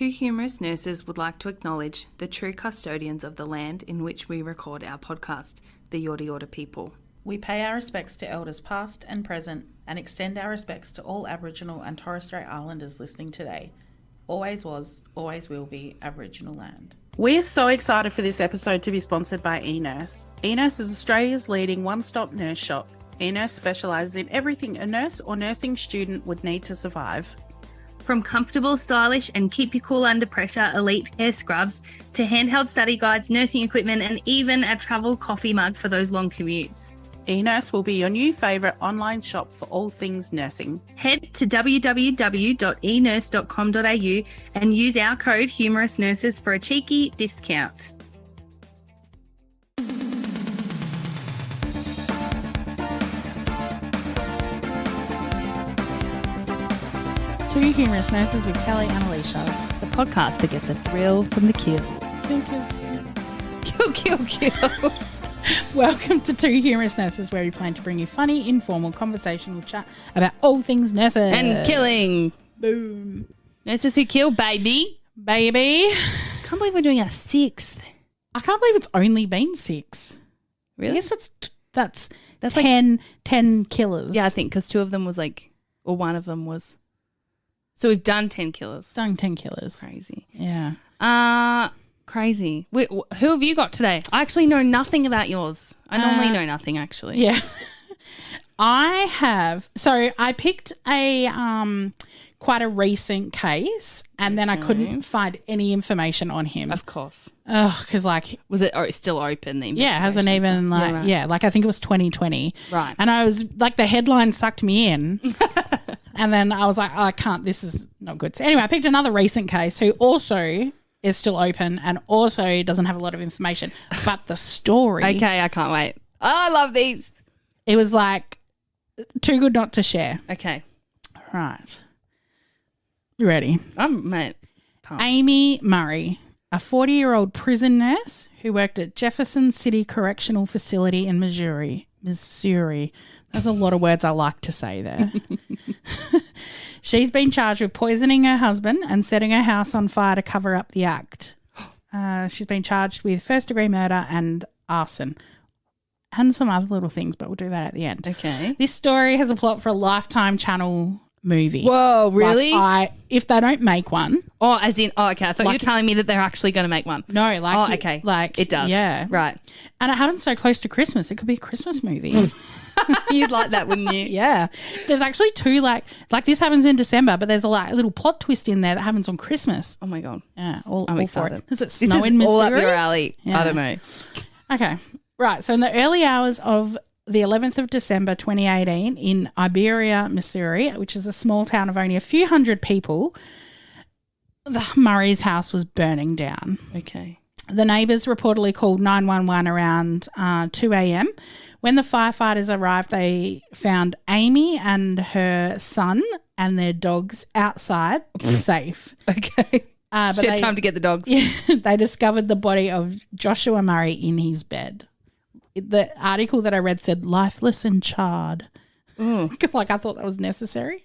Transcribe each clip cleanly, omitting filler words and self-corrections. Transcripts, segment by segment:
Two humorous nurses would like to acknowledge the true custodians of the land in which we record our podcast, the Yorta Yorta people. We pay our respects to elders past and present and extend our respects to all Aboriginal and Torres Strait Islanders listening today. Always was, always will be Aboriginal land. We're so excited for this episode to be sponsored by eNurse. eNurse is Australia's leading one-stop nurse shop. eNurse specialises in everything a nurse or nursing student would need to survive. From comfortable, stylish and keep you cool under pressure Elitecare Scrubs to handheld study guides, nursing equipment and even a travel coffee mug for those long commutes. eNurse will be your new favourite online shop for all things nursing. Head to www.enurse.com.au and use our code HumorousNurses for a cheeky discount. Two humorous nurses with Kelly and Alisha. The podcast that gets a thrill from the kill. Kill. Welcome to Two Humorous Nurses, where we plan to bring you funny, informal, conversational chat about all things nurses. And killing. Boom. Nurses who kill, baby. Baby. Can't believe we're doing our 6th. I can't believe it's only been 6. Really? I guess that's 10 killers. Yeah, I think, because 2 of them was or one of them was. So we've done 10 killers. Done 10 killers. Crazy. Yeah. Crazy. Wait, who have you got today? I actually know nothing about yours. I normally know nothing, actually. Yeah. I have. So I picked a quite a recent case, and then I couldn't find any information on him. Of course. Because was it still open? The yeah, it hasn't even I think it was 2020. Right. And I was the headline sucked me in. And then I was like, I can't, this is not good. So anyway, I picked another recent case who also is still open and also doesn't have a lot of information. But the story. Okay, I can't wait. Oh, I love these. It was too good not to share. Okay. Right. You ready? Mate. Pumped. Amy Murray, a 40-year-old prison nurse who worked at Jefferson City Correctional Facility in Missouri. There's a lot of words I like to say there. She's been charged with poisoning her husband and setting her house on fire to cover up the act. She's been charged with first-degree murder and arson and some other little things, but we'll do that at the end. Okay. This story has a plot for a Lifetime channel movie. Whoa, really? If they don't make one. Oh, as in, okay. I thought you were telling me that they're actually going to make one. No, okay. It does. Yeah. Right. And it happens so close to Christmas. It could be a Christmas movie. You'd like that, wouldn't you? Yeah. There's actually 2 this happens in December, but there's a little plot twist in there that happens on Christmas. Oh my God. Yeah. I'm excited. For it. Does it snow in Missouri? All up your alley. Yeah. I don't know. Okay. Right. So in the early hours of the 11th of December 2018 in Iberia, Missouri, which is a small town of only a few hundred people, the Murray's house was burning down. Okay. The neighbours reportedly called 911 around 2 a.m. When the firefighters arrived, they found Amy and her son and their dogs outside safe. Okay. But she had time to get the dogs. Yeah, they discovered the body of Joshua Murray in his bed. The article that I read said lifeless and charred. Oh. I thought that was necessary.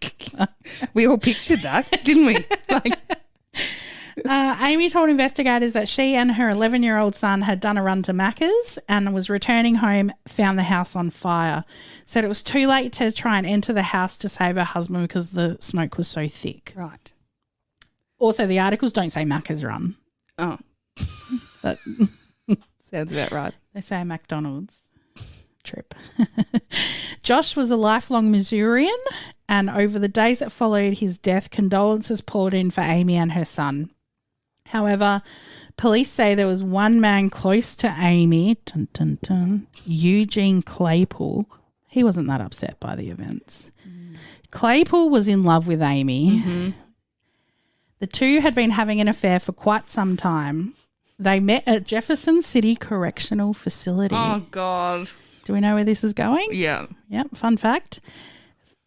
We all pictured that, didn't we? Amy told investigators that she and her 11-year-old son had done a run to Macca's and was returning home, found the house on fire. Said it was too late to try and enter the house to save her husband because the smoke was so thick. Right. Also, the articles don't say Macca's run. Oh. But sounds about right. They say McDonald's trip. Josh was a lifelong Missourian, and over the days that followed his death, condolences poured in for Amy and her son. However, police say there was one man close to Amy, Eugene Claypool. He wasn't that upset by the events. Claypool was in love with Amy. Mm-hmm. The two had been having an affair for quite some time. They met at Jefferson City Correctional Facility. Oh, God. Do we know where this is going? Yeah. Yep. Fun fact.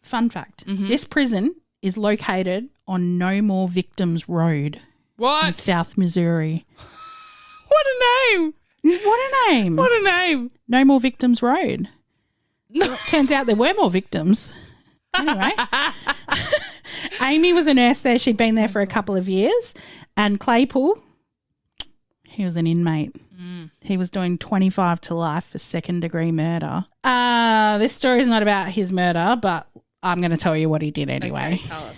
Mm-hmm. This prison is located on No More Victims Road. What? In South Missouri. What a name. What a name. No More Victims Road. Well, turns out there were more victims. Anyway. Amy was a nurse there. She'd been there for a couple of years. And Claypool, he was an inmate. He was doing 25 to life for second-degree murder. This story is not about his murder, but I'm going to tell you what he did anyway. Okay, tell us.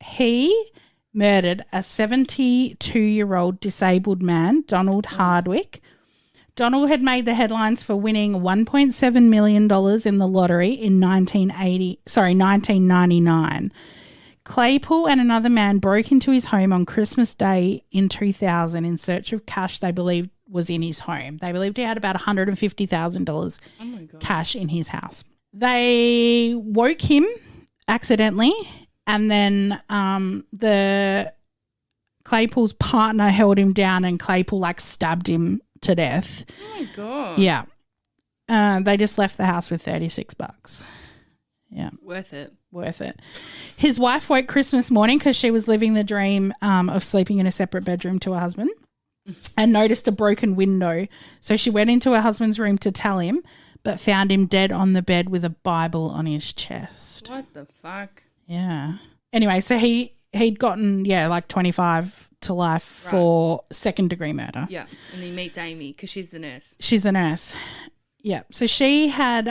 He murdered a 72-year-old disabled man, Donald Hardwick. Donald had made the headlines for winning $1.7 million in the lottery in 1999. Claypool and another man broke into his home on Christmas Day in 2000 in search of cash they believed was in his home. They believed he had about $150,000 cash in his house. They woke him accidentally, and then the Claypool's partner held him down, and Claypool stabbed him to death. Oh my God. Yeah. They just left the house with $36. Yeah. Worth it. His wife woke Christmas morning because she was living the dream of sleeping in a separate bedroom to her husband and noticed a broken window. So she went into her husband's room to tell him, but found him dead on the bed with a Bible on his chest. What the fuck? Yeah. Anyway, so he'd gotten, 25 to life for second-degree murder. Yeah. And he meets Amy because she's the nurse. She's the nurse. Yeah. So she had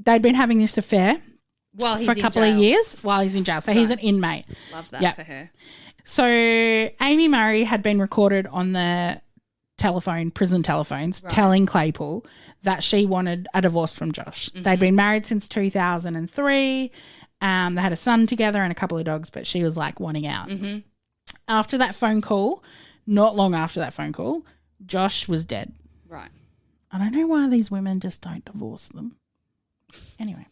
they'd been having this affair for a couple of years while he's in jail. So he's an inmate. Love that for her. So Amy Murray had been recorded on the prison telephones, telling Claypool that she wanted a divorce from Josh. Mm-hmm. They'd been married since 2003. They had a son together and a couple of dogs, but she was wanting out. Mm-hmm. After that phone call, not long after that phone call, Josh was dead. Right. I don't know why these women just don't divorce them. Anyway.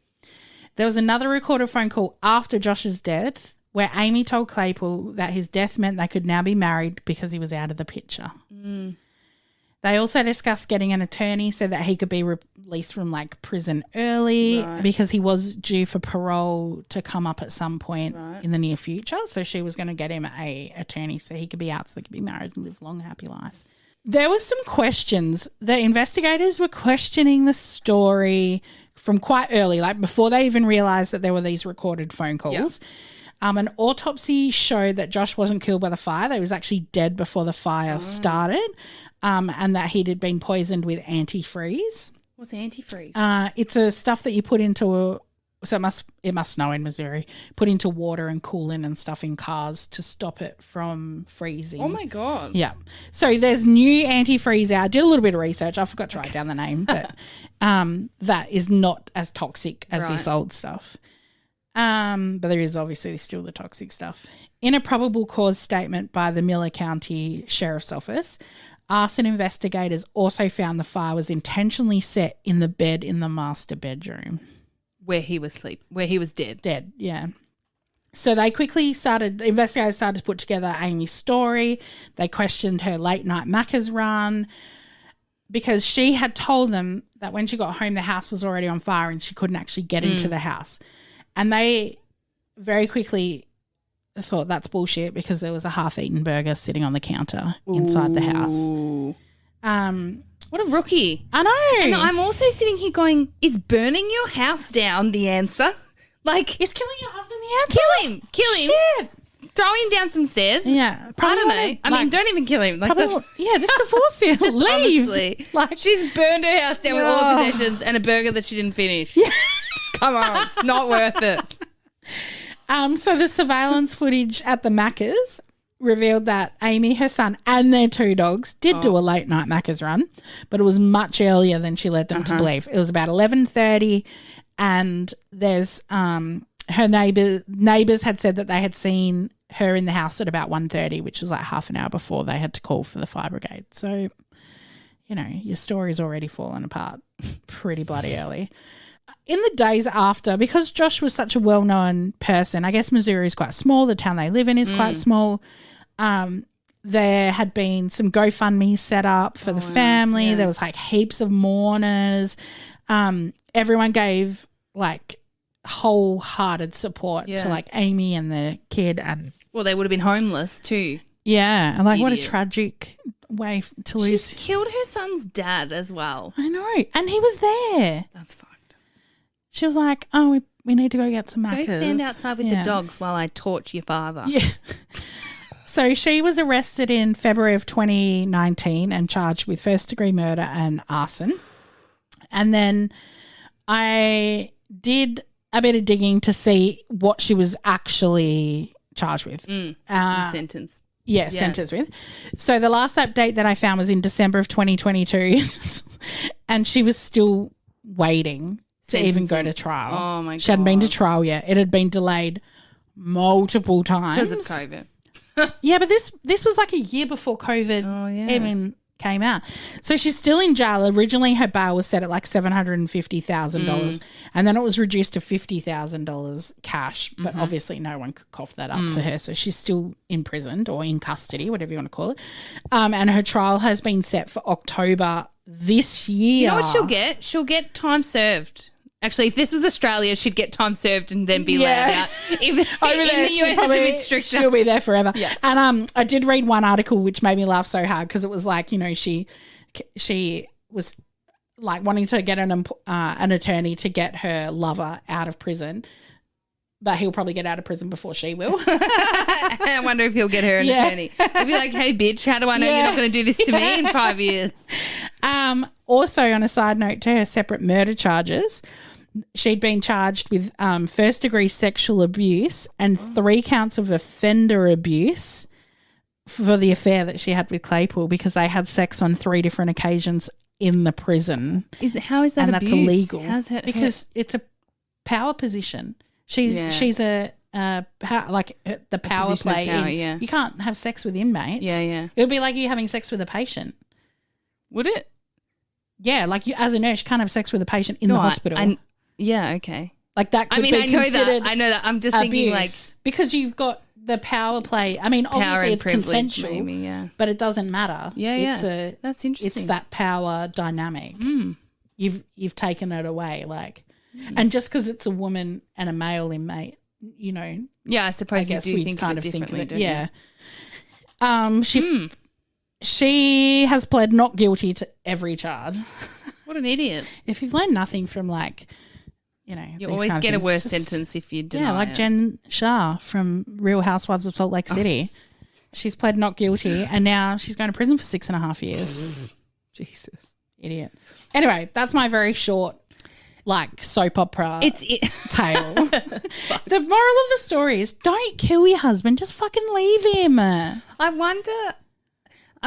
There was another recorded phone call after Josh's death where Amy told Claypool that his death meant they could now be married because he was out of the picture. Mm. They also discussed getting an attorney so that he could be released from prison early because he was due for parole to come up at some point in the near future. So she was going to get him an attorney so he could be out so they could be married and live a long, happy life. There were some questions. The investigators were questioning the story from quite early, before they even realised that there were these recorded phone calls. Yep. An autopsy showed that Josh wasn't killed by the fire. He was actually dead before the fire started, and that he'd been poisoned with antifreeze. What's antifreeze? It's a stuff that you put into it must snow in Missouri, put into water and coolant and stuff in cars to stop it from freezing. Oh, my God. Yeah. So there's new antifreeze out. I did a little bit of research. I forgot to write down the name, but that is not as toxic as this old stuff. But there is obviously still the toxic stuff. In a probable cause statement by the Miller County Sheriff's Office, arson investigators also found the fire was intentionally set in the bed in the master bedroom. Where he was dead. Dead, yeah. So investigators started to put together Amy's story. They questioned her late night Macca's run because she had told them that when she got home, the house was already on fire and she couldn't actually get into the house. And they very quickly thought that's bullshit because there was a half-eaten burger sitting on the counter inside the house. What a rookie. I know. And I'm also sitting here going, is burning your house down the answer? Is killing your husband the answer? Kill him. Shit. Throw him down some stairs. Yeah. I don't know. I mean, don't even kill him. Just divorce him. Leave. Honestly. She's burned her house down with all her possessions and a burger that she didn't finish. Yeah. Come on. Not worth it. So the surveillance footage at the Macca's revealed that Amy, her son, and their two dogs did do a late night Macca's run, but it was much earlier than she led them to believe. It was about 11:30, and there's her neighbours had said that they had seen her in the house at about 1:30, which was half an hour before they had to call for the fire brigade. So, your story's already fallen apart pretty bloody early. In the days after, because Josh was such a well-known person, I guess Missouri is quite small. The town they live in is quite small. There had been some GoFundMe set up for the family. Yeah. There was heaps of mourners. Everyone gave wholehearted support to Amy and the kid. And well, they would have been homeless too. Yeah. And what a tragic way to lose. She killed her son's dad as well. I know. And he was there. That's fucked. She was like, we need to go get some Macca's. Go stand outside with the dogs while I torch your father. Yeah. So she was arrested in February of 2019 and charged with first-degree murder and arson. And then I did a bit of digging to see what she was actually charged with. Sentence. Yeah, sentenced with. So the last update that I found was in December of 2022 and she was still waiting to even go to trial. Oh, my God. She hadn't been to trial yet. It had been delayed multiple times. Because of COVID. Yeah, but this was like a year before COVID even came out. So she's still in jail. Originally her bail was set at like $750,000 and then it was reduced to $50,000 cash, but obviously no one could cough that up for her. So she's still imprisoned or in custody, whatever you want to call it. And her trial has been set for October this year. You know what she'll get? She'll get time served. Actually, if this was Australia, she'd get time served and then be allowed out. If, Over in there, the US, it's a bit stricter. She'll be there forever. Yeah. And I did read one article which made me laugh so hard because it was like, you know, she was like wanting to get an attorney to get her lover out of prison, but he'll probably get out of prison before she will. I wonder if he'll get her an attorney. He'll be like, hey, bitch, how do I know you're not going to do this to me in 5 years? Also, on a side note to her separate murder charges, she'd been charged with first-degree sexual abuse and 3 counts of offender abuse for the affair that she had with Claypool because they had sex on 3 different occasions in the prison. How is that and abuse? That's illegal. How's that? Because it's a power position. She's a the power play. Power, You can't have sex with inmates. Yeah. It would be like you having sex with a patient. Would it? Yeah, like you as a nurse, you can't have sex with a patient in the hospital. Yeah, okay. Like that could be considered I know that. I'm just thinking like because you've got the power play. I mean, obviously it's consensual, maybe, but it doesn't matter. Yeah. That's interesting. It's that power dynamic. You've taken it away, like, and just because it's a woman and a male inmate, you know. Yeah, I suppose you do think kind of it of think of differently. it. Yeah. She has pled not guilty to every charge. What an idiot! If you've learned nothing from you always get a worse sentence if you deny. Yeah, like Jen Shah from Real Housewives of Salt Lake City. She's pled not guilty and now she's going to prison for 6.5 years. Jesus, idiot. Anyway, that's my very short, like soap opera tale. The moral of the story is: don't kill your husband. Just fucking leave him. I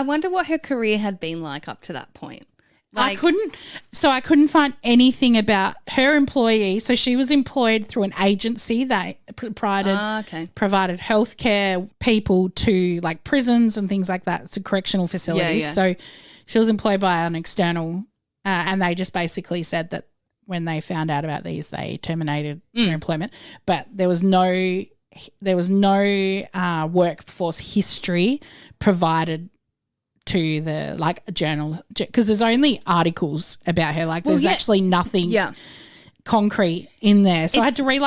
wonder what her career had been like up to that point. I couldn't find anything about her employee. So she was employed through an agency that provided healthcare people to like prisons and things like that, to correctional facilities. Yeah. So she was employed by an external, and they just basically said that when they found out about these, they terminated their employment. But there was no workforce history provided to the like journal, because there's only articles about her. Like there's actually nothing concrete in there. So I had to read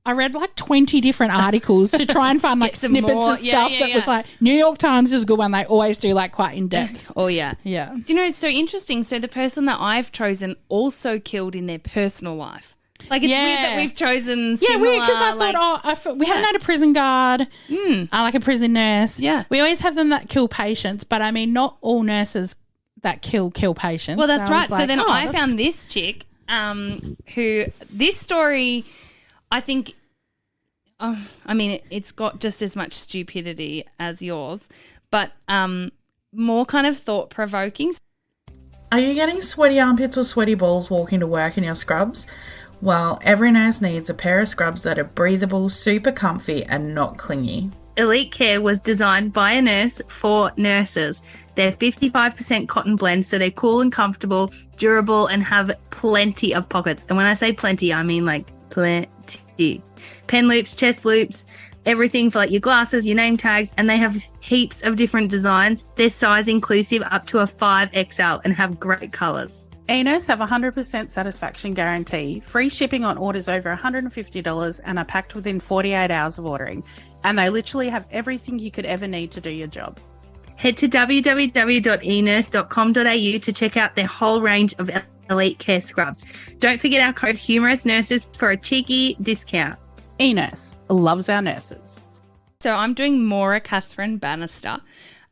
I read 20 different articles to try and find like snippets of stuff that was like New York Times is a good one. They always do like quite in depth. Oh yeah. Yeah. Do you know, it's so interesting. So the person that I've chosen also killed in their personal life. Like it's weird that we've chosen similar. Yeah, weird because I thought, we haven't had a prison guard, like a prison nurse. Yeah. We always have them that kill patients, but I mean, not all nurses that kill patients. Well, that's right. So then I found this chick who, this story, I think, I mean, it's got just as much stupidity as yours, but more kind of thought-provoking. Are you getting sweaty armpits or sweaty balls walking to work in your scrubs? Well, every nurse needs a pair of scrubs that are breathable, super comfy, and not clingy. Elitecare was designed by a nurse for nurses. They're 55% cotton blend, so they're cool and comfortable, durable, and have plenty of pockets. And when I say plenty, I mean like plenty. Pen loops, chest loops, everything for like your glasses, your name tags, and they have heaps of different designs. They're size inclusive up to a 5XL and have great colours. E-Nurse have a 100% satisfaction guarantee, free shipping on orders over $150, and are packed within 48 hours of ordering. And they literally have everything you could ever need to do your job. Head to www.enurse.com.au to check out their whole range of Elitecare scrubs. Don't forget our code HUMOROUSNURSES for a cheeky discount. E-Nurse loves our nurses. So I'm doing Maura Catherine Bannister.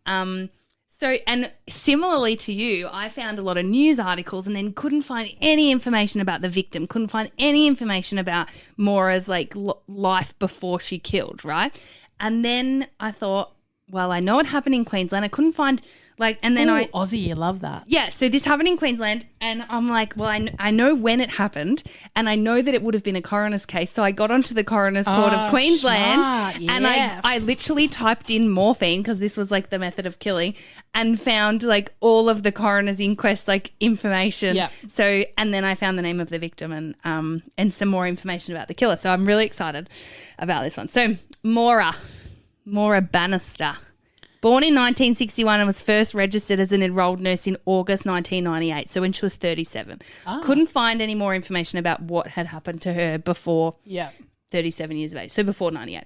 So, and similarly to you, I found a lot of news articles and then couldn't find any information about the victim, couldn't find any information about Maura's like life before she killed, right? And then I thought, well, I know it happened in Queensland. I couldn't find and then Aussie, you love that. Yeah, so this happened in Queensland and I'm like, well, I know when it happened and I know that it would have been a coroner's case. So I got onto the Coroner's Court of Queensland and I literally typed in morphine because this was like the method of killing and found like all of the coroner's inquest like information. Yep. So, and then I found the name of the victim and some more information about the killer. So I'm really excited about this one. So Maura Bannister. Born in 1961 and was first registered as an enrolled nurse in August 1998, so when she was 37. Couldn't find any more information about what had happened to her before 37 years of age, so before 98.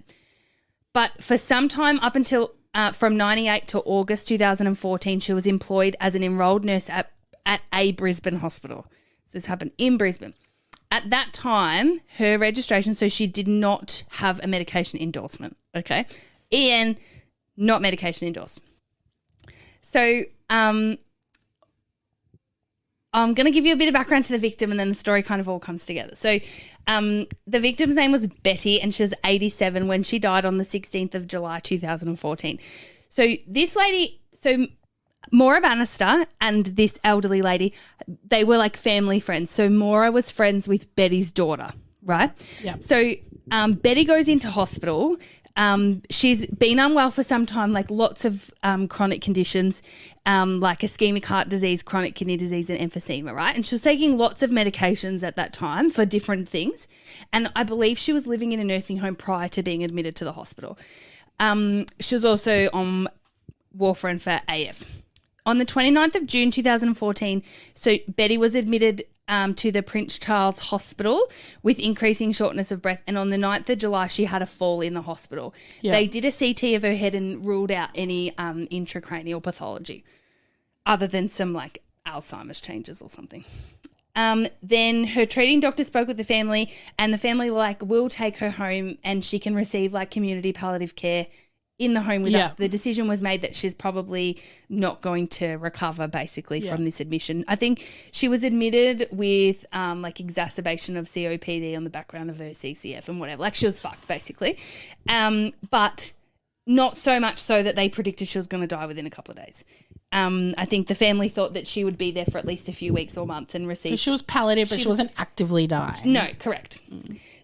But for some time up until from 98 to August 2014, she was employed as an enrolled nurse at a Brisbane hospital. So this happened in Brisbane. At that time, her registration, so she did not have a medication endorsement, okay? EN, not medication endorsed. So I'm going to give you a bit of background to the victim and then the story kind of all comes together. So the victim's name was Betty and she was 87 when she died on the 16th of July 2014. So this lady, Maura Bannister and this elderly lady, they were like family friends. So Maura was friends with Betty's daughter, right? Yeah. So Betty goes into hospital. She's been unwell for some time, like lots of chronic conditions, like ischemic heart disease, chronic kidney disease and emphysema, right? And she was taking lots of medications at that time for different things. And I believe she was living in a nursing home prior to being admitted to the hospital. She was also on warfarin for AF. On the 29th of June 2014, so Betty was admitted to the Prince Charles Hospital with increasing shortness of breath. And on the 9th of July, she had a fall in the hospital. Yeah. They did a CT of her head and ruled out any intracranial pathology other than some like Alzheimer's changes or something. Then her treating doctor spoke with the family and the family were like, we'll take her home and she can receive like community palliative care in the home with us. The decision was made that she's probably not going to recover basically from this admission. I think she was admitted with like exacerbation of COPD on the background of her CCF and whatever. Like she was fucked basically. But not so much so that they predicted she was going to die within a couple of days. I think the family thought that she would be there for at least a few weeks or months and receive. So she was palliative, but she wasn't actively dying. No, correct.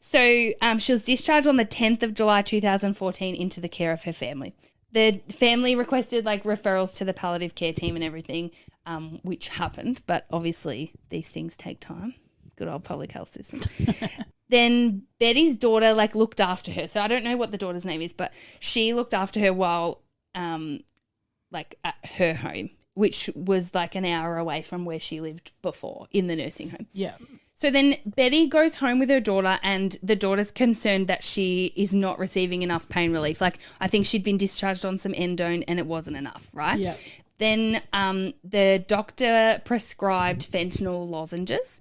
So she was discharged on the 10th of July 2014 into the care of her family. The family requested like referrals to the palliative care team and everything, which happened, but obviously these things take time. Good old public health system. Then Betty's daughter like looked after her. So I don't know what the daughter's name is, but she looked after her while like at her home, which was like an hour away from where she lived before in the nursing home. Yeah. So then Betty goes home with her daughter and the daughter's concerned that she is not receiving enough pain relief. Like I think she'd been discharged on some endone and it wasn't enough, right? Yeah. Then the doctor prescribed fentanyl lozenges.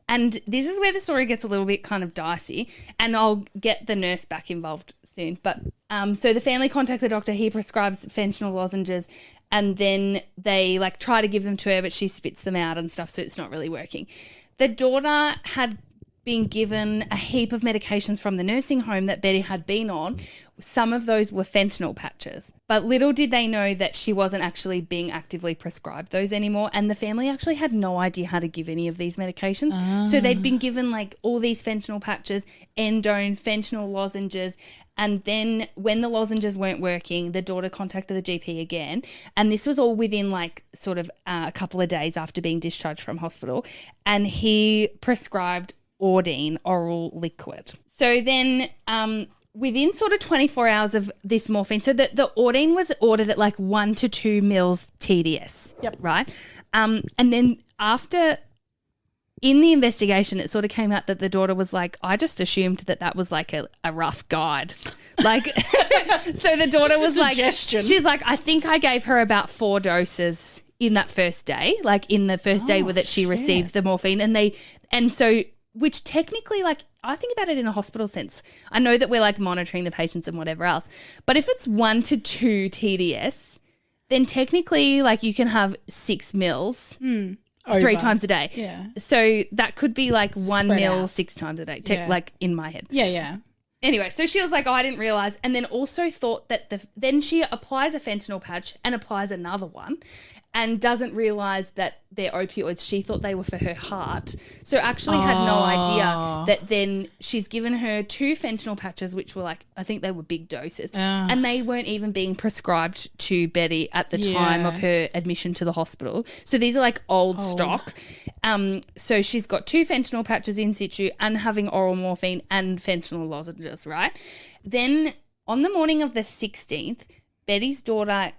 And this is where the story gets a little bit kind of dicey and I'll get the nurse back involved soon. But so the family contact the doctor, he prescribes fentanyl lozenges and then they like try to give them to her but she spits them out and stuff so it's not really working. The daughter had been given a heap of medications from the nursing home that Betty had been on. Some of those were fentanyl patches. But little did they know that she wasn't actually being actively prescribed those anymore. And the family actually had no idea how to give any of these medications. So they'd been given like all these fentanyl patches, endone, fentanyl lozenges. And then when the lozenges weren't working, the daughter contacted the GP again. And this was all within like sort of a couple of days after being discharged from hospital. And he prescribed Ordine oral liquid. So then within sort of 24 hours of this morphine, so the Ordine was ordered at like 1 to 2 mils TDS. Yep. Right? And then after... in the investigation, it sort of came out that the daughter was like, I just assumed that was like a rough guide. Like, so the daughter was like, she's like, I think I gave her about 4 doses in that first day, like in the first day that she received the morphine. And so, which technically, like, I think about it in a hospital sense. I know that we're like monitoring the patients and whatever else, but if it's 1 to 2 TDS, then technically like you can have 6 meals 3 times a day. Yeah. So that could be like 1 Spread meal out. 6 times a day, Yeah. like in my head. Yeah. Anyway, so she was like, oh, I didn't realise. And then also thought that then she applies a fentanyl patch and applies another one and doesn't realise that they're opioids. She thought they were for her heart. So actually had no idea that then she's given her 2 fentanyl patches, which were like, I think they were big doses. And they weren't even being prescribed to Betty at the time of her admission to the hospital. So these are like old stock. So she's got 2 fentanyl patches in situ and having oral morphine and fentanyl lozenges, right? Then on the morning of the 16th, Betty's daughter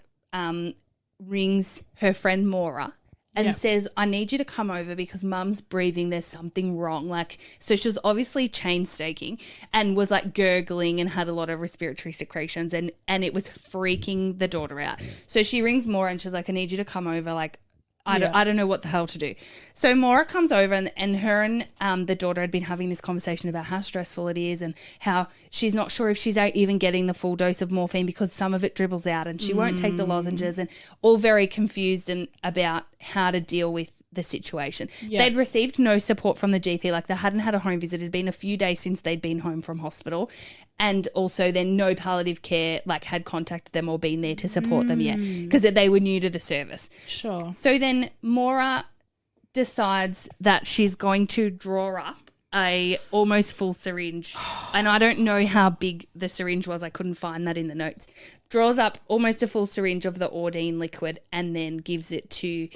rings her friend Maura and says, I need you to come over because mum's breathing. There's something wrong. Like, so she was obviously chain staking and was like gurgling and had a lot of respiratory secretions and it was freaking the daughter out. So she rings Maura and she's like, I need you to come over. Like, I don't know what the hell to do. So Maura comes over and her and the daughter had been having this conversation about how stressful it is and how she's not sure if she's even getting the full dose of morphine because some of it dribbles out and she won't take the lozenges and all very confused and about how to deal with the situation. They'd received no support from the GP. Like they hadn't had a home visit. It had been a few days since they'd been home from hospital. And also then no palliative care like had contacted them or been there to support them yet because they were new to the service. Sure. So then Maura decides that she's going to draw up a almost full syringe. And I don't know how big the syringe was. I couldn't find that in the notes. Draws up almost a full syringe of the Ordine liquid and then gives it to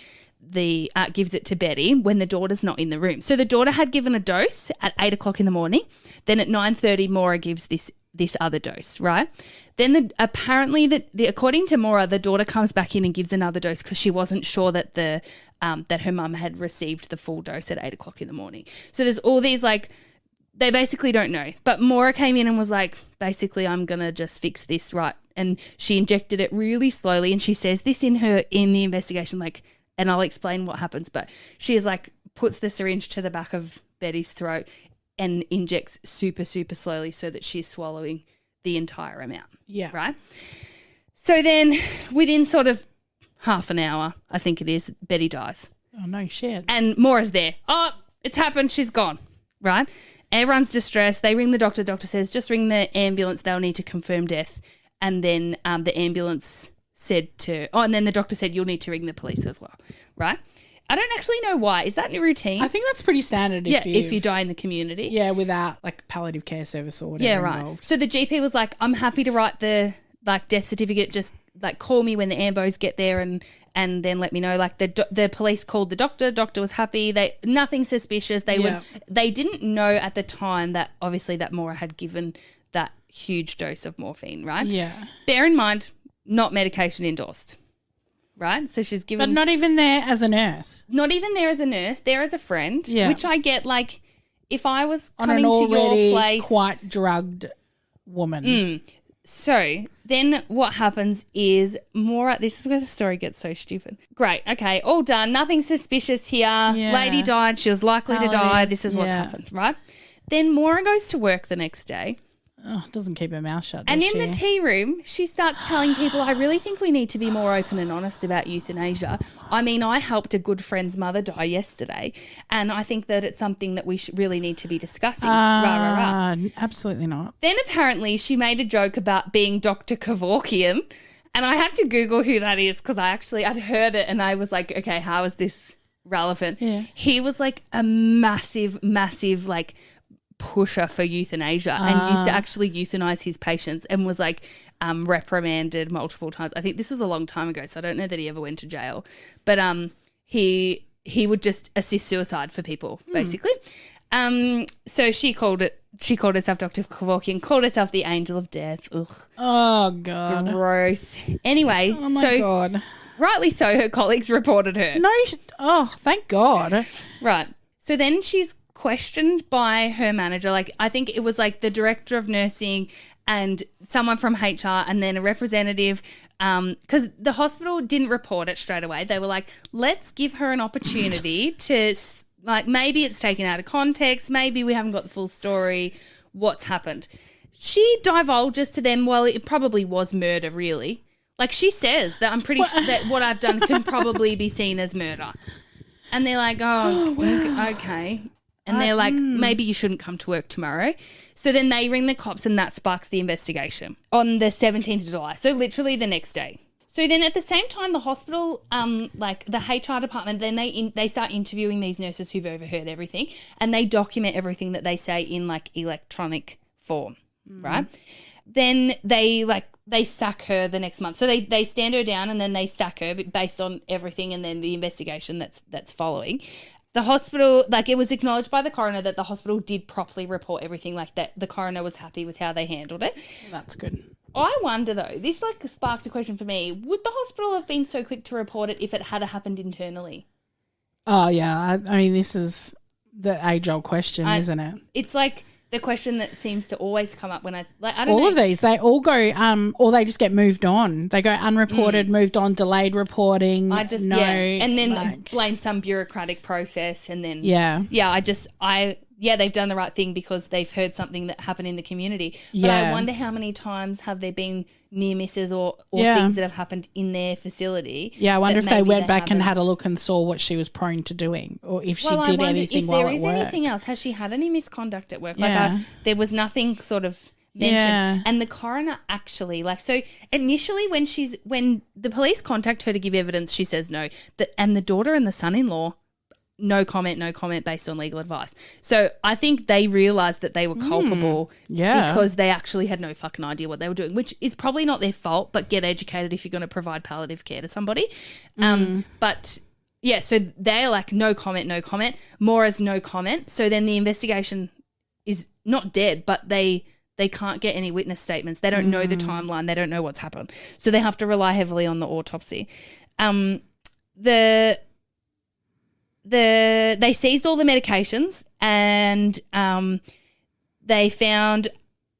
Betty when the daughter's not in the room. So the daughter had given a dose at 8 o'clock in the morning. Then at 9:30, Maura gives this other dose, right? Then apparently according to Maura, the daughter comes back in and gives another dose because she wasn't sure that that her mum had received the full dose at 8 o'clock in the morning. So there's all these like, they basically don't know. But Maura came in and was like, basically, I'm going to just fix this, right? And she injected it really slowly. And she says this in the investigation, like, and I'll explain what happens, but she is like, puts the syringe to the back of Betty's throat and injects super, super slowly so that she's swallowing the entire amount. Yeah. Right? So then within sort of half an hour, I think it is, Betty dies. Oh, no shit. And Maura's there. Oh, it's happened. She's gone. Right? Everyone's distressed. They ring the doctor. Doctor says, just ring the ambulance. They'll need to confirm death. And then the ambulance and then the doctor said, you'll need to ring the police as well, right? I don't actually know why. Is that a routine? I think that's pretty standard if you die in the community. Yeah, without like palliative care service or whatever involved. So the GP was like, I'm happy to write the like death certificate, just like call me when the ambos get there and then let me know. Like the police called the doctor was happy. Nothing suspicious. They didn't know at the time that obviously that Maura had given that huge dose of morphine, right? Yeah. Bear in mind, not medication endorsed, right? So she's given... But not even there as a nurse. Not even there as a nurse, there as a friend, which I get, like, if I was coming on an to your place... already quite drugged woman. So then what happens is Maura... This is where the story gets so stupid. Great, okay, all done. Nothing suspicious here. Yeah. Lady died. She was likely to die. This is what's happened, right? Then Maura goes to work the next day. Oh, doesn't keep her mouth shut, And does in she? the tea room, she starts telling people, I really think we need to be more open and honest about euthanasia. I mean, I helped a good friend's mother die yesterday, and I think that it's something that we really need to be discussing. Absolutely not. Then apparently she made a joke about being Dr. Kevorkian, and I had to Google who that is because I'd heard it and I was like, okay, how is this relevant? Yeah. He was like a massive, massive like pusher for euthanasia and used to actually euthanize his patients and was like reprimanded multiple times. I think this was a long time ago, so I don't know that he ever went to jail. But he would just assist suicide for people, basically. So she called herself Dr. Kevorkian, called herself the Angel of Death. Ugh. Oh, God. Gross. Anyway, Oh, my God. Rightly so, her colleagues reported her. No, thank God. Right. So then she's questioned by her manager. Like, I think it was like the director of nursing and someone from HR and then a representative, because the hospital didn't report it straight away. They were like, let's give her an opportunity to like maybe it's taken out of context, maybe we haven't got the full story, what's happened. She divulges to them, well, it probably was murder, really. Like, she says that I'm pretty sure that what I've done can probably be seen as murder. And they're like, okay. And they're like, maybe you shouldn't come to work tomorrow. So then they ring the cops and that sparks the investigation on the 17th of July. So literally the next day. So then at the same time, the hospital, like the HR department, then they start interviewing these nurses who've overheard everything, and they document everything that they say in like electronic form, right? Then they sack her the next month. So they stand her down and then they sack her based on everything and then the investigation that's following. The hospital, like, it was acknowledged by the coroner that the hospital did properly report everything, like that the coroner was happy with how they handled it. That's good. I wonder, though, this like sparked a question for me. Would the hospital have been so quick to report it if it had happened internally? Oh, yeah. I mean, this is the age-old question, isn't it? It's like the question that seems to always come up when I don't know. All of these, they all go, or they just get moved on. They go unreported, moved on, delayed reporting. And then blame some bureaucratic process, and then they've done the right thing because they've heard something that happened in the community. But I wonder how many times have there been near misses or things that have happened in their facility. Yeah, I wonder if they went back and had a look and saw what she was prone to doing, or if she did anything while at work. If there is anything else, has she had any misconduct at work? Like there was nothing sort of mentioned. And the coroner actually, like, so initially when the police contact her to give evidence, she says no. And the daughter and the son-in-law, no comment based on legal advice. So I think they realised that they were culpable because they actually had no fucking idea what they were doing, which is probably not their fault, but get educated if you're going to provide palliative care to somebody. But yeah, so they're like, no comment. Maura's no comment. So then the investigation is not dead, but they can't get any witness statements. They don't know the timeline. They don't know what's happened. So they have to rely heavily on the autopsy. They seized all the medications and they found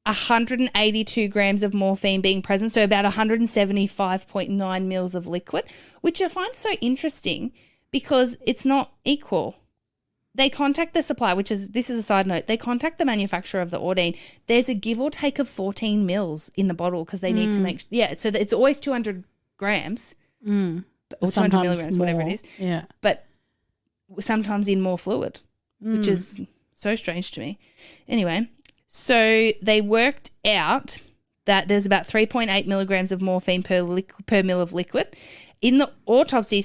182 grams of morphine being present, so about 175.9 mils of liquid, which I find so interesting because it's not equal. They contact the supplier, this is a side note, they contact the manufacturer of the Ordine. There's a give or take of 14 mils in the bottle because they need to make, so it's always 200 grams or 200 milligrams, more, whatever it is. Yeah. But sometimes in more fluid, which is so strange to me. Anyway, so they worked out that there's about 3.8 milligrams of morphine per mil of liquid. In the autopsy,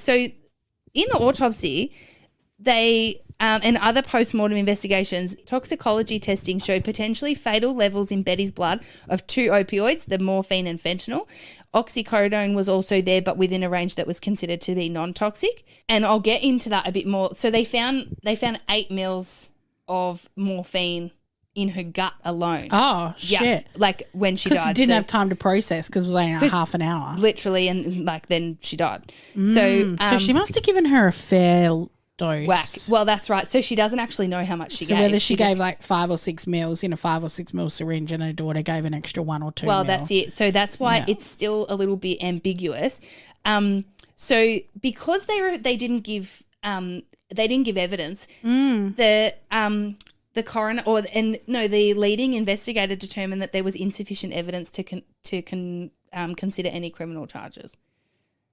they and other post-mortem investigations, toxicology testing showed potentially fatal levels in Betty's blood of 2 opioids, the morphine and fentanyl. Oxycodone was also there, but within a range that was considered to be non-toxic. And I'll get into that a bit more. So they found 8 mils of morphine in her gut alone. Oh, shit. Yeah, like when she died. Because didn't have time to process because it was only half an hour. Literally, and like then she died. So she must have given her a fair dose. Whack. Well, that's right. So she doesn't actually know how much she gave. So whether she gave like 5 or 6 mils in a 5 or 6 mil syringe and her daughter gave an extra 1 or 2 Well, mil. that's it. So that's why it's still a little bit ambiguous. So because they didn't give evidence, the coroner the leading investigator determined that there was insufficient evidence to consider any criminal charges.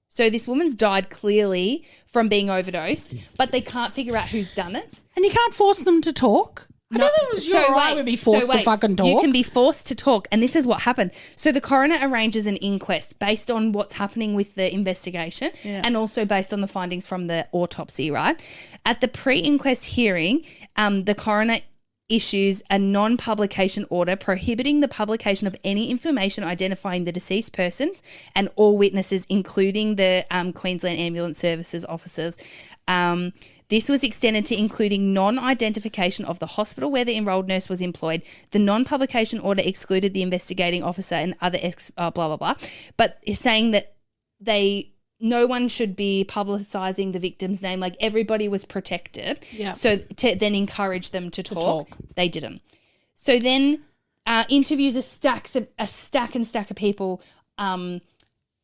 So this woman's died clearly from being overdosed, but they can't figure out who's done it. And you can't force them to talk? I don't think it was your right to be forced to fucking talk. You can be forced to talk, and this is what happened. So the coroner arranges an inquest based on what's happening with the investigation and also based on the findings from the autopsy, right? At the pre-inquest hearing, the coroner issues a non-publication order prohibiting the publication of any information identifying the deceased persons and all witnesses, including the Queensland Ambulance Services officers. This was extended to including non-identification of the hospital where the enrolled nurse was employed. The non-publication order excluded the investigating officer and other blah, blah, blah. But it's saying that no one should be publicising the victim's name. Like, everybody was protected. Yeah. So to then encourage them to talk, they didn't. So then interviews a stack of people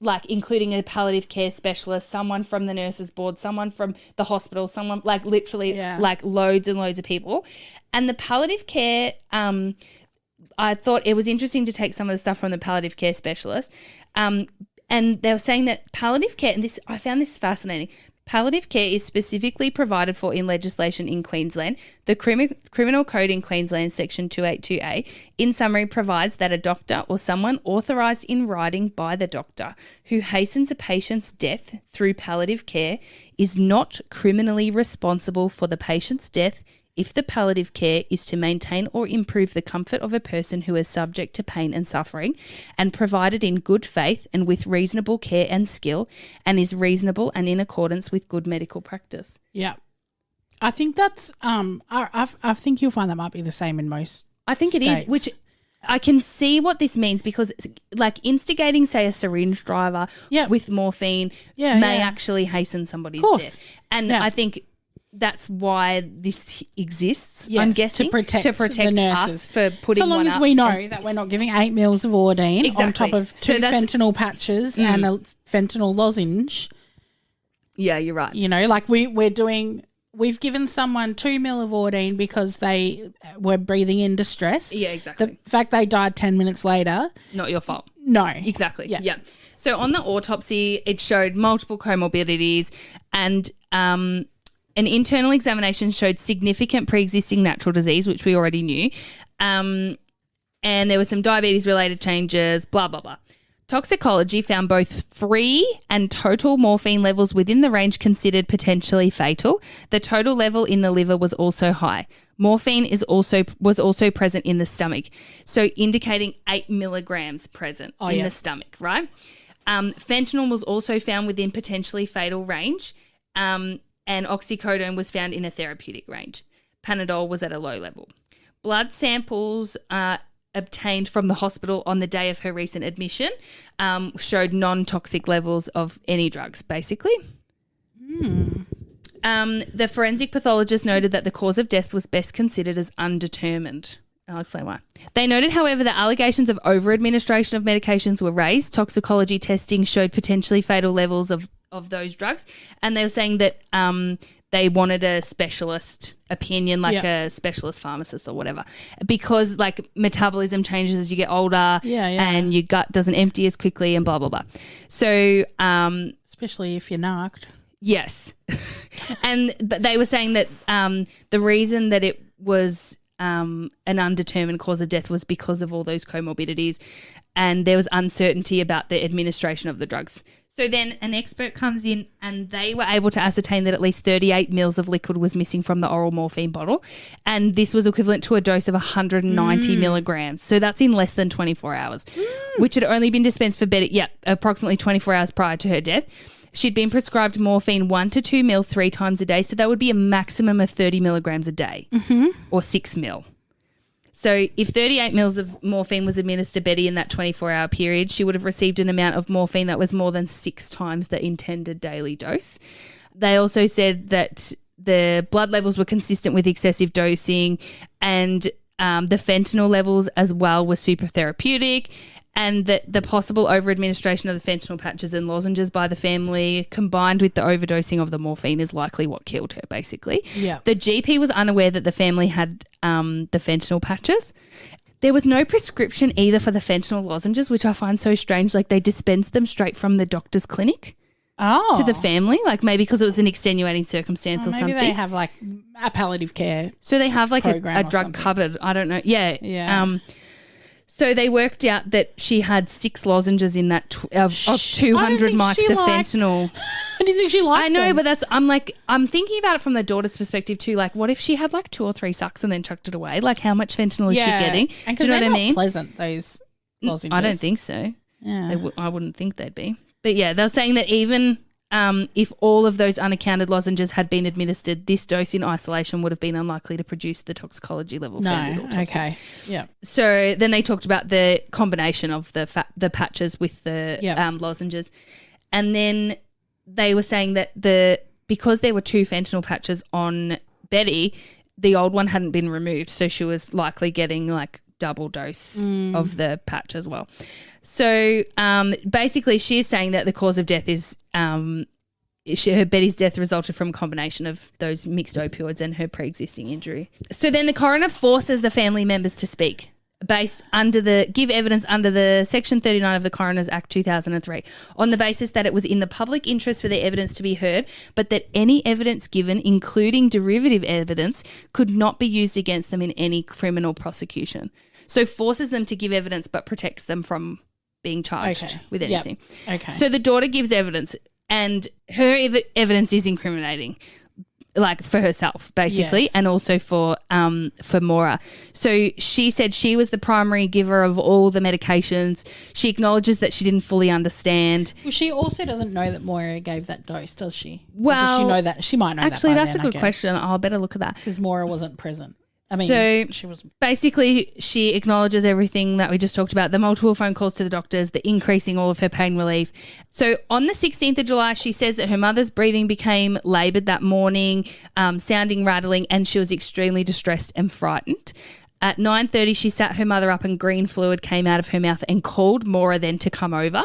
like including a palliative care specialist, someone from the nurses board, someone from the hospital, someone like literally like loads and loads of people. And the palliative care, I thought it was interesting to take some of the stuff from the palliative care specialist. And they were saying that palliative care, and this I found this fascinating, palliative care is specifically provided for in legislation in Queensland. The Criminal Code in Queensland, Section 282A, in summary provides that a doctor or someone authorised in writing by the doctor who hastens a patient's death through palliative care is not criminally responsible for the patient's death if the palliative care is to maintain or improve the comfort of a person who is subject to pain and suffering and provided in good faith and with reasonable care and skill and is reasonable and in accordance with good medical practice. Yeah. I think that's I think you'll find that might be the same in most I think states. It is, which I can see what this means because like instigating, say, a syringe driver with morphine may actually hasten somebody's death. And I think that's why this exists, I'm guessing, to protect the nurses. Us for putting one up. So long as we know that we're not giving 8 mils of Ordine on top of 2 fentanyl patches and a fentanyl lozenge. Yeah, you're right. You know, like we've given someone 2 mil of Ordine because they were breathing in distress. Yeah, exactly. The fact they died 10 minutes later. Not your fault. No. Exactly. Yeah. So on the autopsy, it showed multiple comorbidities and an internal examination showed significant pre-existing natural disease, which we already knew, and there were some diabetes-related changes, blah, blah, blah. Toxicology found both free and total morphine levels within the range considered potentially fatal. The total level in the liver was also high. Morphine was also present in the stomach, so indicating 8 milligrams present in the stomach, right? Fentanyl was also found within potentially fatal range, and oxycodone was found in a therapeutic range. Panadol was at a low level. Blood samples obtained from the hospital on the day of her recent admission showed non-toxic levels of any drugs, basically. The forensic pathologist noted that the cause of death was best considered as undetermined. I'll explain why. They noted, however, that allegations of over-administration of medications were raised. Toxicology testing showed potentially fatal levels of those drugs, and they were saying that they wanted a specialist opinion, like a specialist pharmacist or whatever, because like metabolism changes as you get older and your gut doesn't empty as quickly and blah, blah, blah. So especially if you're narked. Yes. But they were saying that the reason that it was an undetermined cause of death was because of all those comorbidities, and there was uncertainty about the administration of the drugs. So then an expert comes in and they were able to ascertain that at least 38 mils of liquid was missing from the oral morphine bottle, and this was equivalent to a dose of 190 milligrams. So that's in less than 24 hours, which had only been dispensed for approximately 24 hours prior to her death. She'd been prescribed morphine 1 to 2 mil 3 times a day, so that would be a maximum of 30 milligrams a day or 6 mil. So if 38 mils of morphine was administered to Betty in that 24-hour period, she would have received an amount of morphine that was more than 6 times the intended daily dose. They also said that the blood levels were consistent with excessive dosing, and the fentanyl levels as well were super therapeutic, and that the possible over-administration of the fentanyl patches and lozenges by the family combined with the overdosing of the morphine is likely what killed her, basically. Yeah. The GP was unaware that the family had the fentanyl patches. There was no prescription either for the fentanyl lozenges, which I find so strange. Like they dispensed them straight from the doctor's clinic to the family, like maybe because it was an extenuating circumstance or something. Maybe they have like a palliative care So they have like a drug something. cupboard. I don't know. Yeah. So they worked out that she had 6 lozenges in that of 200 mics of fentanyl. I didn't think she liked I know, them. but I'm thinking about it from the daughter's perspective too. Like, what if she had like 2 or 3 sucks and then chucked it away? Like, how much fentanyl is she getting? And do you know what I mean? Pleasant, those lozenges. I don't think so. Yeah. I wouldn't think they'd be. But yeah, they're saying that even if all of those unaccounted lozenges had been administered, this dose in isolation would have been unlikely to produce the toxicology level found at autopsy. Okay. Yeah. So then they talked about the combination of the patches with the lozenges. And then they were saying that because there were 2 fentanyl patches on Betty, the old one hadn't been removed, so she was likely getting like double dose of the patch as well. So basically she is saying that the cause of death is Betty's death resulted from a combination of those mixed opioids and her pre-existing injury. So then the coroner forces the family members to speak give evidence under the Section 39 of the Coroner's Act 2003 on the basis that it was in the public interest for their evidence to be heard, but that any evidence given, including derivative evidence, could not be used against them in any criminal prosecution. So forces them to give evidence but protects them from being charged with anything. Yep. Okay. So the daughter gives evidence and her evidence is incriminating. Like for herself, basically, Yes. and also for Maura. So she said she was the primary giver of all the medications. She acknowledges that she didn't fully understand. Well, she also doesn't know that Moira gave that dose, does she? Well, or does she know that? She might know actually, that. that's a good question. I'll better look at that. Because Moira wasn't present. I mean, So she was. basically, she acknowledges everything that we just talked about, the multiple phone calls to the doctors, the increasing all of her pain relief. So on the 16th of July, she says that her mother's breathing became laboured that morning, sounding rattling, and she was extremely distressed and frightened. At 9:30, she sat her mother up and green fluid came out of her mouth and called Maura then to come over,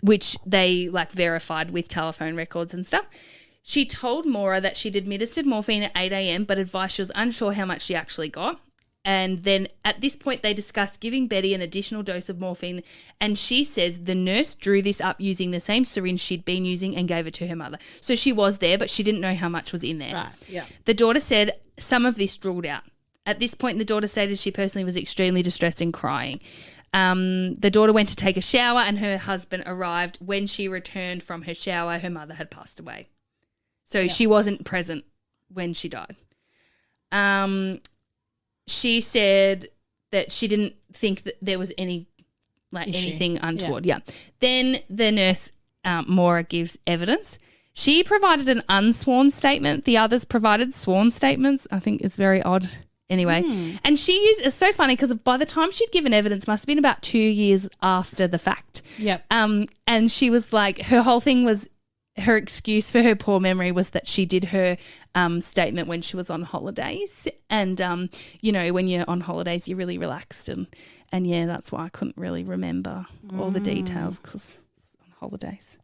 which they verified with telephone records and stuff. She told Maura that she'd administered morphine at 8 a.m. but advised she was unsure how much she actually got. And then at this point, they discussed giving Betty an additional dose of morphine. And she says the nurse drew this up using the same syringe she'd been using and gave it to her mother. So she was there, but she didn't know how much was in there. Right, yeah. The daughter said some of this drooled out. At this point, the daughter stated she personally was extremely distressed and crying. The daughter went to take a shower and her husband arrived. When she returned from her shower, her mother had passed away. So she wasn't present when she died. She said that she didn't think that there was any anything untoward. Yeah. Then the nurse, Maura, gives evidence. She provided an unsworn statement. The others provided sworn statements. I think it's very odd. Anyway, and it's so funny because by the time she'd given evidence, must have been about 2 years after the fact. Yep. And she was like, her whole thing was, her excuse for her poor memory was that she did her statement when she was on holidays. And, when you're on holidays, you're really relaxed. And that's why I couldn't really remember all the details because it's on holidays.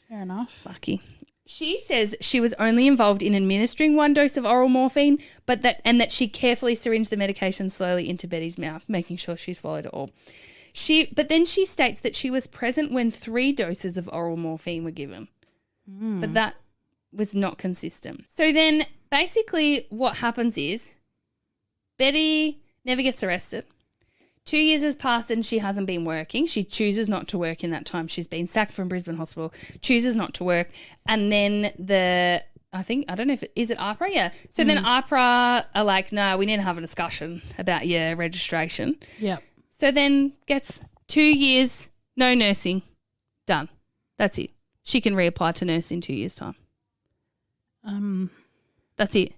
Fair enough. Lucky. She says she was only involved in administering one dose of oral morphine, but that she carefully syringed the medication slowly into Betty's mouth, making sure she swallowed it all. But then she states that she was present when 3 doses of oral morphine were given. But that was not consistent. So then basically what happens is Betty never gets arrested. 2 years has passed and she hasn't been working. She chooses not to work in that time. She's been sacked from Brisbane Hospital, chooses not to work. And then I don't know if is it APRA? Yeah. So then APRA are like, no, we need to have a discussion about your registration. Yep. So then gets 2 years, no nursing, done. That's it. She can reapply to nurse in 2 years' time. That's it.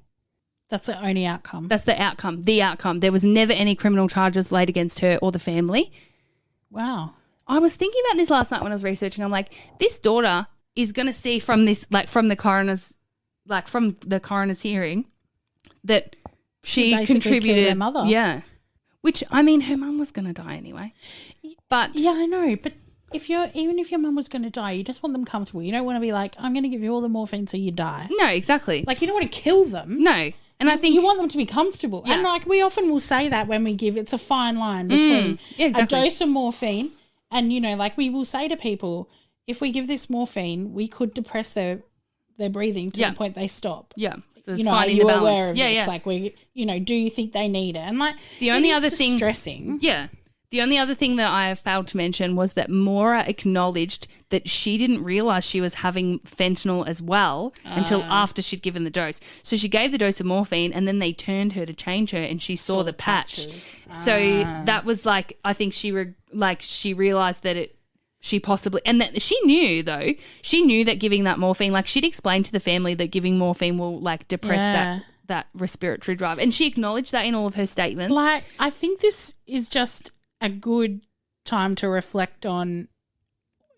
That's the only outcome. That's the outcome. The outcome. There was never any criminal charges laid against her or the family. Wow. I was thinking about this last night when I was researching. I'm like, this daughter is going to see from this, from the coroner's hearing, that she basically contributed. killed her mother. Yeah. Which, I mean, her mum was going to die anyway. But yeah, I know. But even if your mum was going to die, you just want them comfortable. You don't want to be like, I'm going to give you all the morphine so you die. no, exactly. Like, you don't want to kill them. No. And I think you want them to be comfortable. Yeah. And we often will say that when we give, it's a fine line between exactly. a dose of morphine and, we will say to people, if we give this morphine, we could depress their breathing to the point they stop. Yeah. So it's Are finding you the balance. aware of yeah, this? Yeah. Like, do you think they need it? And the only other thing, distressing. Yeah. The only other thing that I failed to mention was that Maura acknowledged that she didn't realise she was having fentanyl as well until after she'd given the dose. So she gave the dose of morphine and then they turned her to change her and she saw the patch. So that was I think she realised that she possibly, and that she knew that giving that morphine, she'd explained to the family that giving morphine will depress that respiratory drive. And she acknowledged that in all of her statements. I think this is just a good time to reflect on,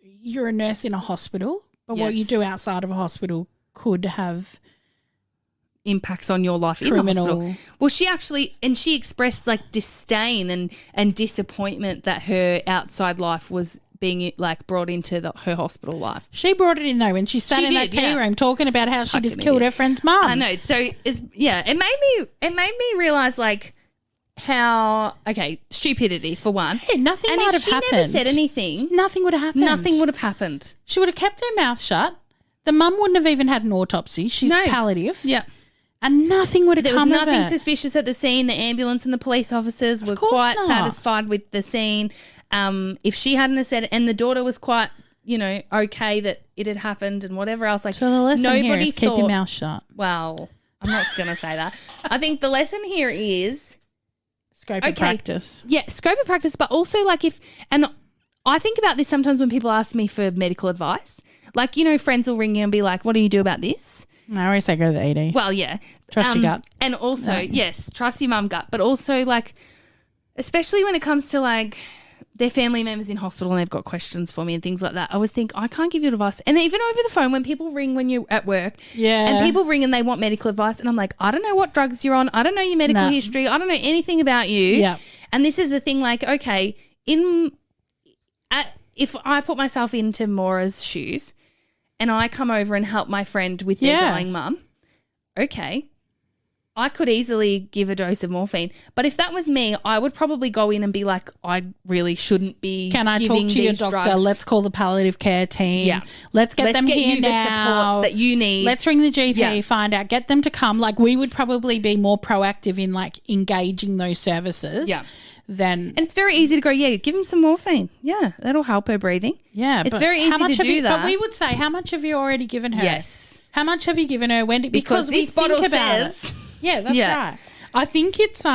you're a nurse in a hospital, but what you do outside of a hospital could have impacts on your life in the hospital. Well, she expressed like disdain and disappointment that her outside life was being like brought into her hospital life. She brought it in though when she sat in that tea room talking about how she just killed her friend's mum. I know. So it made me realize like how stupidity for one. Yeah, nothing might have happened. And if she never said anything, nothing would have happened. Nothing would have happened. She would have kept her mouth shut. The mum wouldn't have even had an autopsy. She's palliative. Yeah. And nothing would have come of it. There was nothing suspicious at the scene. The ambulance and the police officers were quite satisfied with the scene. If she hadn't have said it, and the daughter was quite, okay that it had happened and whatever else. Like, so the lesson here is keep your mouth shut. Well, I'm not going to say that. I think the lesson here is scope of practice. Yeah, scope of practice, but also like and I think about this sometimes when people ask me for medical advice. Like, friends will ring you and be like, what do you do about this? I always say go to the ED. Well, yeah. Trust your gut. And also, yes, trust your mum gut. But also, like, especially when it comes to, like, their family members in hospital and they've got questions for me and things like that, I always think, I can't give you advice. And even over the phone when people ring when you're at work and people ring and they want medical advice and I'm like, I don't know what drugs you're on. I don't know your medical history. I don't know anything about you. Yeah. And this is the thing, like, okay, if I put myself into Maura's shoes and I come over and help my friend with their dying mum, okay, I could easily give a dose of morphine. But if that was me, I would probably go in and be like, I really shouldn't be Can I giving talk to your these doctor? drugs. Let's call the palliative care team. Yeah. Let's get them here you now. the supports that you need. Let's ring the GP, find out, get them to come. Like, we would probably be more proactive in, like, engaging those services. Yeah. And it's very easy to go, give him some morphine. Yeah, that'll help her breathing. Yeah. It's very easy to do that. But we would say, how much have you already given her? Yes. How much have you given her? Because we this bottle think about says. it. Yeah, that's right. I think it's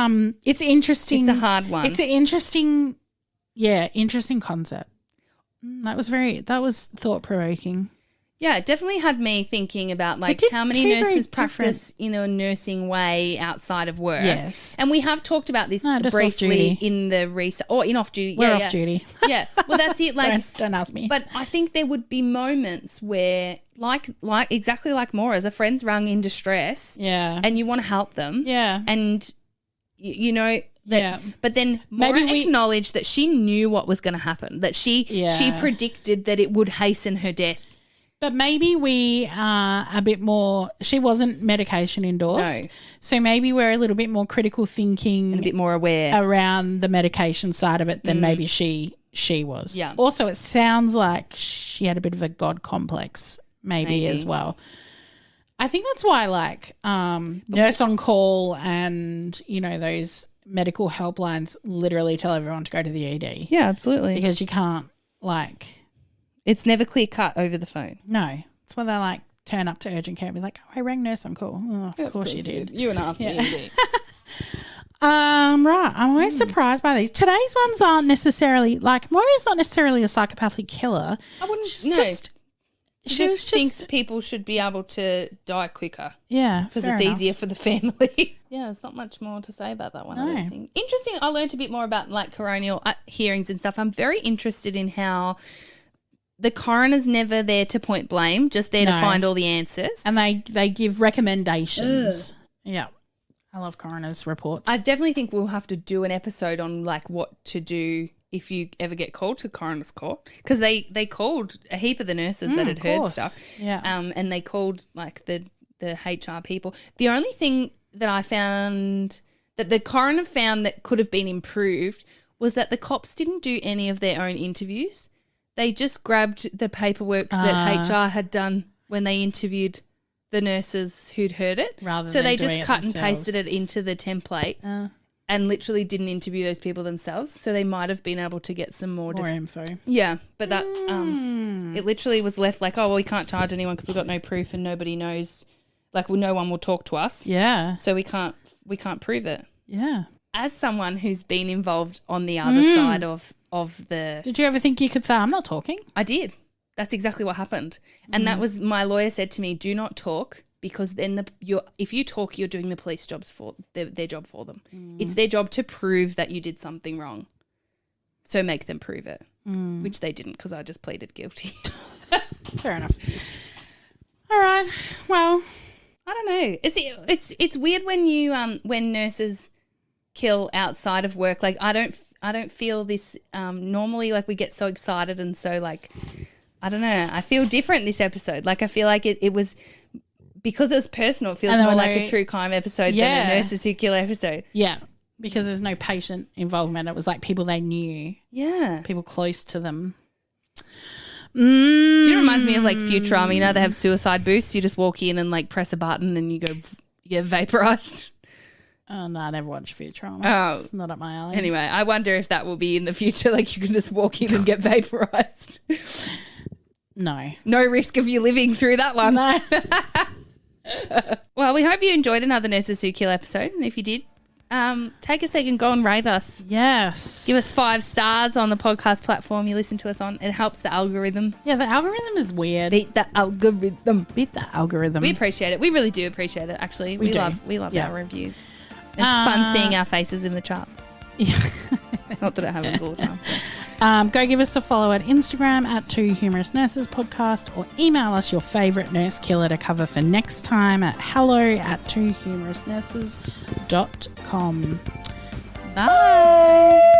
interesting. It's a hard one. It's an interesting concept. That was thought provoking. Yeah, it definitely had me thinking about like how many nurses practice in a nursing way outside of work. Yes. And we have talked about this briefly in the research or in off duty. We're off duty. Yeah. Well, that's it. Like, don't ask me. But I think there would be moments where like exactly like Maura's, a friend's rung in distress. Yeah. And you want to help them. Yeah. And but then Maura acknowledged that she knew what was going to happen, that she predicted that it would hasten her death. But maybe we are a bit more – she wasn't medication endorsed. No. So maybe we're a little bit more critical thinking. And a bit more aware. Around the medication side of it than maybe she was. Yeah. Also, it sounds like she had a bit of a God complex maybe. As well. I think that's why like Nurse on Call and, those medical helplines literally tell everyone to go to the ED. Yeah, absolutely. Because you can't like – it's never clear cut over the phone. No. It's when they like turn up to urgent care and be like, I rang Nurse on Call. Oh, of course you did. You and half me. Right. I'm always surprised by these. Today's ones aren't necessarily like Maura's not necessarily a psychopathic killer. I wouldn't She just thinks people should be able to die quicker. Yeah. Because it's easier for the family. Yeah, there's not much more to say about that one, I don't think. Interesting. I learned a bit more about like coronial hearings and stuff. I'm very interested in how the coroner's never there to point blame, just there to find all the answers. And they give recommendations. Yeah. I love coroner's reports. I definitely think we'll have to do an episode on like what to do if you ever get called to coroner's court, because they called a heap of the nurses that had heard stuff. Yeah. And they called like the HR people. The only thing that I found that the coroner found that could have been improved was that the cops didn't do any of their own interviews. They just grabbed the paperwork that HR had done when they interviewed the nurses who'd heard it. So they just cut and pasted it into the template and literally didn't interview those people themselves. So they might have been able to get some more info. Yeah, but that it literally was left like, oh, well, we can't charge anyone because we've got no proof and nobody knows. Like, well, no one will talk to us. Yeah. So we can't prove it. Yeah. As someone who's been involved on the other side of the... Did you ever think you could say, I'm not talking? I did. That's exactly what happened. And that was, my lawyer said to me, do not talk, because then if you talk, you're doing the police jobs for their job for them. It's their job to prove that you did something wrong. So make them prove it, which they didn't, because I just pleaded guilty. Fair enough. All right. Well, I don't know. It's weird when you when nurses kill outside of work. Like I don't feel this normally. Like we get so excited and so like I don't know. I feel different this episode. Like I feel like it was because it was personal. It feels more like a true crime episode than a nurses who kill episode. Yeah, because there's no patient involvement. It was like people they knew. Yeah, people close to them. It reminds me of like Futurama. You know, they have suicide booths. You just walk in and like press a button and you get vaporized. Oh no, I never watched Futurama. Oh, it's not up my alley. Anyway, I wonder if that will be in the future. Like you can just walk in and get vaporized. No risk of you living through that one. No. Well, we hope you enjoyed another Nurses Who Kill episode, and if you did, take a second, go and rate us. Yes. Give us 5 stars on the podcast platform you listen to us on. It helps the algorithm. Yeah, the algorithm is weird. Beat the algorithm. We appreciate it. We really do appreciate it, actually. We love our reviews. It's fun seeing our faces in the charts. Yeah. Not that it happens all the time. Go give us a follow at Instagram at 2 Humorous Nurses Podcast, or email us your favourite nurse killer to cover for next time at hello@2humorousnurses.com. Bye.